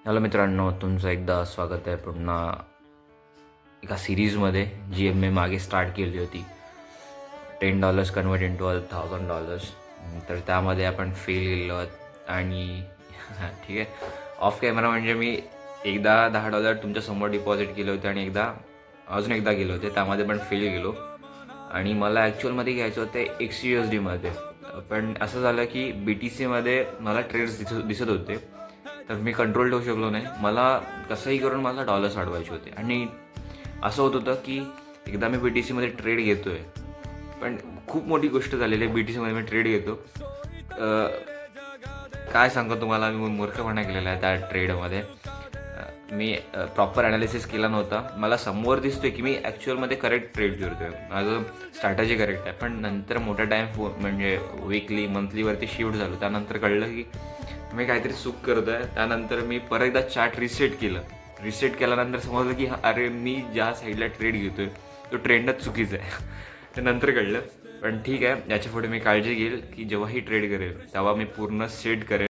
Hello मित्रांनो, तुमचं एकदा स्वागत आहे पुन्हा एका सिरीजमध्ये जी मी मागे स्टार्ट केली होती. $10 कन्वर्ट इंटू $1,000. तर त्यामध्ये आपण फेल गेलो आहोत आणि ठीक आहे. ऑफ कॅमेरा म्हणजे मी एकदा $10 तुमच्यासमोर डिपॉझिट केले होते आणि अजून एकदा गेले होते, त्यामध्ये पण फेल गेलो. आणि मला ॲक्च्युअलमध्ये घ्यायचं होतं XUSDमध्ये. पण असं झालं की BTCमध्ये मला ट्रेड्स दिसत होते, तर मी कंट्रोल ठेवू शकलो नाही. मला कसंही करून मला डॉलर्स अडवायचे होते आणि असं होत होतं की एकदा मी BTCमध्ये ट्रेड घेतो आहे, पण खूप मोठी गोष्ट झालेली आहे. BTCमध्ये मी ट्रेड घेतो, काय सांगतो तुम्हाला, मी मूर्खपणा केलेला आहे त्या ट्रेडमध्ये. मी प्रॉपर ॲनालिसिस केला नव्हता. मला समोर दिसतोय की मी ॲक्च्युअलमध्ये करेक्ट ट्रेड करतोय, माझं स्ट्रॅटजी करेक्ट आहे. पण नंतर मोठा टाईम म्हणजे वीकली मंथलीवरती शिफ्ट झालो. त्यानंतर कळलं की मी काहीतरी चूक करतो आहे. त्यानंतर मी परत एकदा चार्ट रिसेट केल्यानंतर समजलं की अरे, मी ज्या साईडला ट्रेड घेतोय तो ट्रेंडच चुकीचा आहे. ते नंतर कळलं. पण ठीक आहे, याच्यापुढे मी काळजी घेईल की जेव्हाही ट्रेड करेल तेव्हा मी पूर्ण सेट करेल.